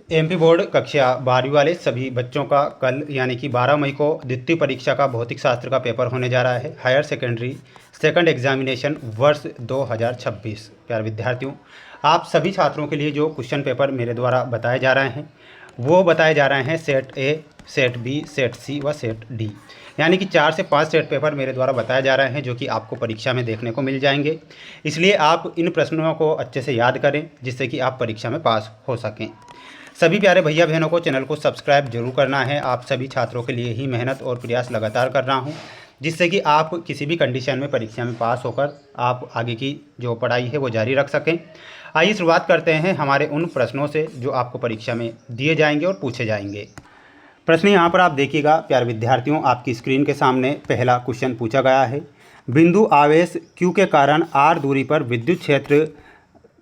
MP board कक्षा 12वीं वाले सभी बच्चों का कल यानी कि 12 मई को द्वितीय परीक्षा का भौतिक शास्त्र का पेपर होने जा रहा है। हायर सेकेंडरी सेकंड एग्जामिनेशन वर्ष 2026। प्यारे विद्यार्थियों, आप सभी छात्रों के लिए जो क्वेश्चन पेपर मेरे द्वारा बताए जा रहे हैं वो बताए जा रहे हैं set A, set B, set C व सेट डी, यानी कि 4 से 5 सेट पेपर मेरे द्वारा बताए जा रहे हैं जो कि आपको परीक्षा में देखने को मिल जाएंगे। इसलिए आप इन प्रश्नों को अच्छे से याद करें जिससे कि आप परीक्षा में पास हो सकें। सभी प्यारे भैया बहनों को चैनल को सब्सक्राइब जरूर करना है। आप सभी छात्रों के लिए ही मेहनत और प्रयास लगातार कर रहा हूं जिससे कि आप किसी भी कंडीशन में परीक्षा में पास होकर आप आगे की जो पढ़ाई है वो जारी रख सकें। आइए शुरुआत करते हैं हमारे उन प्रश्नों से जो आपको परीक्षा में दिए जाएंगे और पूछे जाएंगे। प्रश्न यहाँ पर आप देखिएगा प्यारे विद्यार्थियों, आपकी स्क्रीन के सामने पहला क्वेश्चन पूछा गया है। बिंदु आवेश Q के कारण r दूरी पर विद्युत क्षेत्र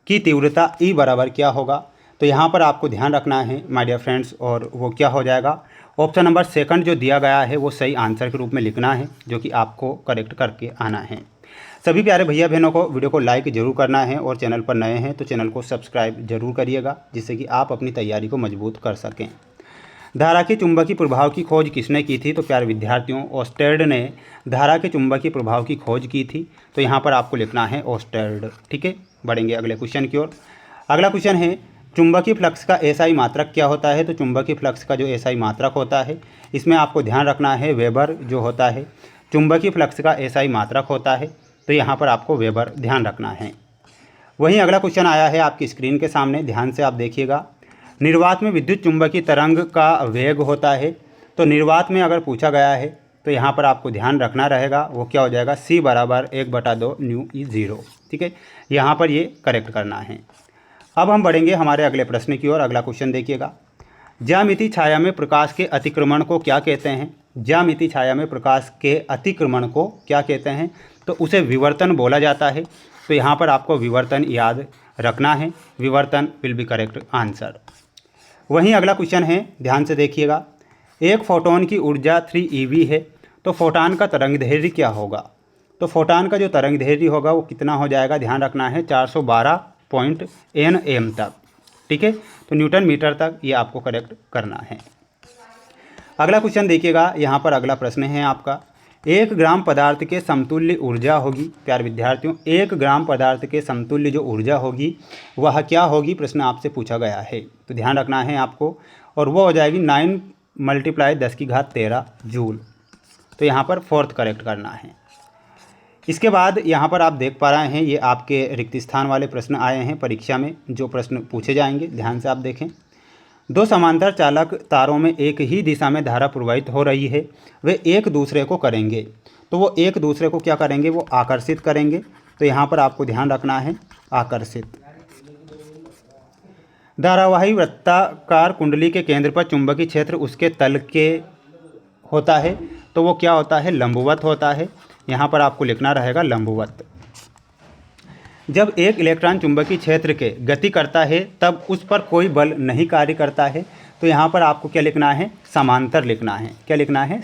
की तीव्रता E बराबर क्या होगा। तो यहाँ पर आपको ध्यान रखना है माय डियर फ्रेंड्स, और वो क्या हो जाएगा। ऑप्शन नंबर सेकंड जो दिया गया है वो सही आंसर के रूप में लिखना है जो कि आपको करेक्ट करके आना है। सभी प्यारे भैया बहनों को वीडियो को लाइक जरूर करना है और चैनल पर नए हैं तो चैनल को सब्सक्राइब जरूर करिएगा जिससे कि आप अपनी तैयारी को मजबूत कर सकें। धारा के चुंबकीय प्रभाव की खोज किसने की थी। तो प्यारे विद्यार्थियों, ऑस्टेर्ड ने धारा के चुंबकीय प्रभाव की खोज की थी। तो यहाँ पर आपको लिखना है ऑस्टेर्ड। ठीक है, बढ़ेंगे अगले क्वेश्चन की ओर। अगला क्वेश्चन है चुंबकीय फ्लक्स का एसआई मात्रक क्या होता है। तो चुंबकीय फ्लक्स का जो एसआई मात्रक होता है इसमें आपको ध्यान रखना है वेबर जो होता है चुंबकीय फ्लक्स का एसआई मात्रक होता है। तो यहाँ पर आपको वेबर ध्यान रखना है। वहीं अगला क्वेश्चन आया है आपकी स्क्रीन के सामने, ध्यान से आप देखिएगा। निर्वात में विद्युत चुंबकीय तरंग का वेग होता है। तो निर्वात में अगर पूछा गया है तो यहाँ पर आपको ध्यान रखना रहेगा वो क्या हो जाएगा, C बराबर 1/2 न्यू ई 0। ठीक है, यहाँ पर ये करेक्ट करना है। अब हम बढ़ेंगे हमारे अगले प्रश्न की ओर। अगला क्वेश्चन देखिएगा। ज्यामितीय छाया में प्रकाश के अतिक्रमण को क्या कहते हैं। ज्यामितीय छाया में प्रकाश के अतिक्रमण को क्या कहते हैं। तो उसे विवर्तन बोला जाता है। तो यहाँ पर आपको विवर्तन याद रखना है। विवर्तन विल बी करेक्ट आंसर। वहीं अगला क्वेश्चन है, ध्यान से देखिएगा। एक फोटोन की ऊर्जा 3 eV है। तो फोटान का तरंगदैर्घ्य क्या होगा। तो फोटान का जो तरंगदैर्घ्य होगा वो कितना हो जाएगा, ध्यान रखना है 412.nm तक। ठीक है, तो न्यूटन मीटर तक ये आपको करेक्ट करना है। अगला क्वेश्चन देखिएगा, यहाँ पर अगला प्रश्न है आपका। 1 ग्राम पदार्थ के समतुल्य ऊर्जा होगी। प्यारे विद्यार्थियों, 1 ग्राम पदार्थ के समतुल्य जो ऊर्जा होगी वह क्या होगी, प्रश्न आपसे पूछा गया है। तो ध्यान रखना है आपको, और वो हो जाएगी 9 × 10⁻13 जूल। तो यहाँ पर फोर्थ करेक्ट करना है। इसके बाद यहाँ पर आप देख पा रहे हैं ये आपके रिक्त स्थान वाले प्रश्न आए हैं परीक्षा में जो प्रश्न पूछे जाएंगे। ध्यान से आप देखें। 2 समांतर चालक तारों में एक ही दिशा में धारा प्रवाहित हो रही है, वे एक दूसरे को करेंगे। तो वो एक दूसरे को क्या करेंगे, वो आकर्षित करेंगे। तो यहाँ पर आपको ध्यान रखना है आकर्षित। धारावाही वृत्ताकार कुंडली के केंद्र पर चुंबकीय क्षेत्र उसके तल के होता है। तो वो क्या होता है, लंबवत होता है। यहाँ पर आपको लिखना रहेगा लंबवत। जब एक इलेक्ट्रॉन चुंबकीय क्षेत्र के गति करता है तब उस पर कोई बल नहीं कार्य करता है। तो यहाँ पर आपको क्या लिखना है, समांतर लिखना है। क्या लिखना है,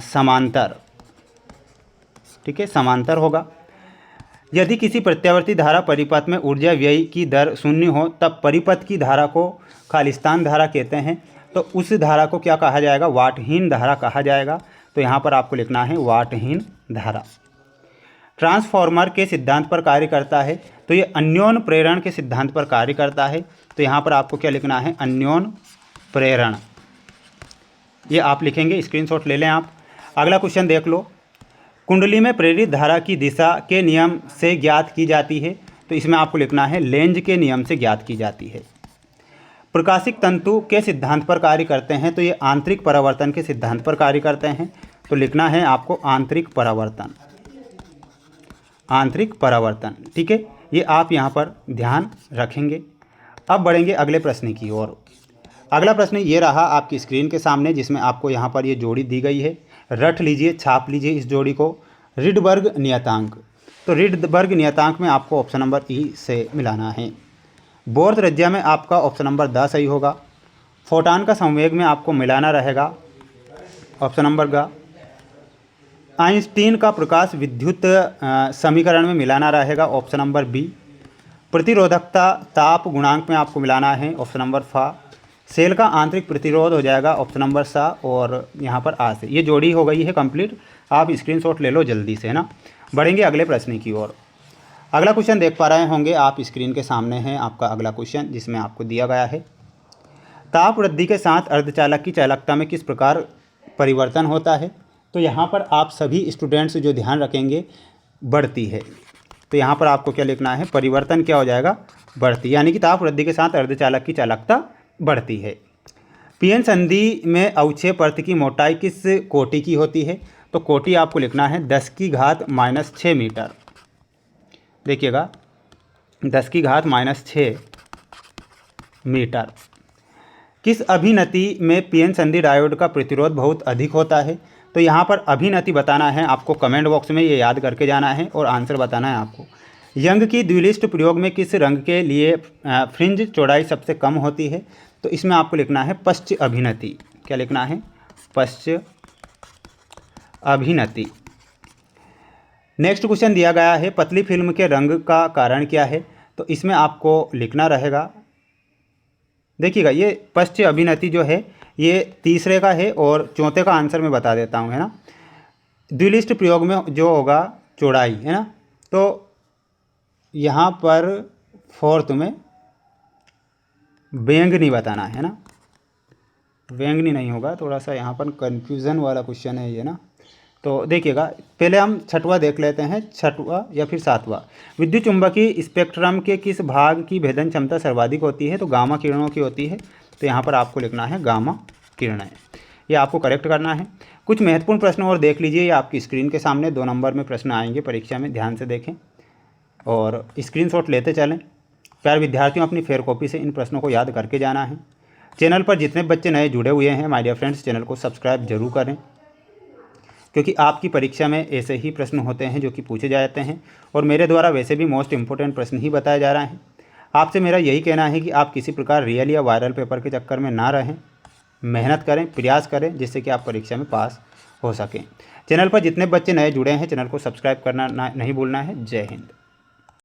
समांतर। ठीक है, समांतर होगा। यदि किसी प्रत्यावर्ती धारा परिपथ में ऊर्जा व्यय की दर 0 हो तब परिपथ की धारा को खालिस्तान धारा कहते हैं। तो उस धारा को क्या कहा जाएगा, वाटहीन धारा कहा जाएगा। तो यहाँ पर आपको लिखना है वाटहीन धारा। ट्रांसफॉर्मर के सिद्धांत पर कार्य करता है। तो ये अन्योन प्रेरण के सिद्धांत पर कार्य करता है। तो यहाँ पर आपको क्या लिखना है, अन्योन प्रेरण। ये आप लिखेंगे, स्क्रीनशॉट ले लें आप। अगला क्वेश्चन देख लो। कुंडली में प्रेरित धारा की दिशा के नियम से ज्ञात की जाती है। तो इसमें आपको लिखना है लेंज के नियम से ज्ञात की जाती है। प्रकाशिक तंतु के सिद्धांत पर कार्य करते हैं। तो ये आंतरिक परावर्तन के सिद्धांत पर कार्य करते हैं। तो लिखना है आपको आंतरिक परावर्तन। आंतरिक परावर्तन। ठीक है, ये आप यहाँ पर ध्यान रखेंगे। अब बढ़ेंगे अगले प्रश्न की ओर। अगला प्रश्न ये रहा आपकी स्क्रीन के सामने जिसमें आपको यहाँ पर ये जोड़ी दी गई है। रट लीजिए, छाप लीजिए इस जोड़ी को। रिडबर्ग नियतांक। तो रिडबर्ग नियतांक में आपको ऑप्शन नंबर ई से मिलाना है। बोर त्रिज्या में आपका ऑप्शन नंबर 10 सही होगा। फोटान का संवेग में आपको मिलाना रहेगा ऑप्शन नंबर ग। आइंस्टीन का प्रकाश विद्युत समीकरण में मिलाना रहेगा ऑप्शन नंबर बी। प्रतिरोधकता ताप गुणांक में आपको मिलाना है, ऑप्शन नंबर फा। सेल का आंतरिक प्रतिरोध हो जाएगा, ऑप्शन नंबर सा, और यहाँ पर आ से। ये जोड़ी हो गई है कंप्लीट, आप स्क्रीनशॉट ले लो जल्दी से, है ना। बढ़ेंगे अगले प्रश्न की ओर। अगला क्वेश्चन देख पा रहे होंगे आप, स्क्रीन के सामने है आपका अगला क्वेश्चन, जिसमें आपको दिया गया है ताप वृद्धि के साथ अर्धचालक की चालकता में किस प्रकार परिवर्तन होता है। तो यहाँ पर आप सभी स्टूडेंट्स जो ध्यान रखेंगे, बढ़ती है। तो यहाँ पर आपको क्या लिखना है, परिवर्तन क्या हो जाएगा, बढ़ती, यानी कि ताप वृद्धि के साथ अर्धचालक की चालकता बढ़ती है। पीएन संधि में अवक्षेप पर्त की मोटाई किस कोटि की होती है। तो कोटि आपको लिखना है 10⁻⁻6 मीटर। देखिएगा 10⁻⁻6 मीटर। किस अभिनति में पीएन संधि डायोड का प्रतिरोध बहुत अधिक होता है। तो यहाँ पर अभिनति बताना है आपको, कमेंट बॉक्स में ये याद करके जाना है और आंसर बताना है आपको। यंग की द्विलिष्ट प्रयोग में किस रंग के लिए फ्रिंज चौड़ाई सबसे कम होती है। तो इसमें आपको लिखना है पश्च अभिनति। क्या लिखना है, पश्च अभिनति। नेक्स्ट क्वेश्चन दिया गया है पतली फिल्म के रंग का कारण क्या है। तो इसमें आपको लिखना रहेगा, देखिएगा ये पश्च अभिनति जो है ये तीसरे का है और चौथे का आंसर मैं बता देता हूँ, है ना। द्विलिष्ट प्रयोग में जो होगा चौड़ाई, है ना। तो यहाँ पर फोर्थ में बैंगनी बताना है ना, बैंगनी नहीं होगा, थोड़ा सा यहाँ पर कन्फ्यूज़न वाला क्वेश्चन है ये ना। तो देखिएगा पहले हम छठवां देख लेते हैं, छठवां या फिर सातवां। विद्युत चुंबकीय स्पेक्ट्रम के किस भाग की भेदन क्षमता सर्वाधिक होती है। तो गामा किरणों की होती है। तो यहाँ पर आपको लिखना है गामा किरणें, ये आपको करेक्ट करना है। कुछ महत्वपूर्ण प्रश्न और देख लीजिए, ये आपकी स्क्रीन के सामने 2 नंबर में प्रश्न आएंगे परीक्षा में, ध्यान से देखें और स्क्रीनशॉट लेते चलें। प्यारे विद्यार्थियों, अपनी फेयर कॉपी से इन प्रश्नों को याद करके जाना है। चैनल पर जितने बच्चे नए जुड़े हुए हैं माय डियर फ्रेंड्स, चैनल को सब्सक्राइब जरूर करें, क्योंकि आपकी परीक्षा में ऐसे ही प्रश्न होते हैं जो कि पूछे जाते हैं और मेरे द्वारा वैसे भी मोस्ट इंपॉर्टेंट प्रश्न ही बताए जा रहे हैं। आपसे मेरा यही कहना है कि आप किसी प्रकार रियल या वायरल पेपर के चक्कर में ना रहें, मेहनत करें, प्रयास करें, जिससे कि आप परीक्षा में पास हो सकें। चैनल पर जितने बच्चे नए जुड़े हैं, चैनल को सब्सक्राइब करना नहीं भूलना है। जय हिंद।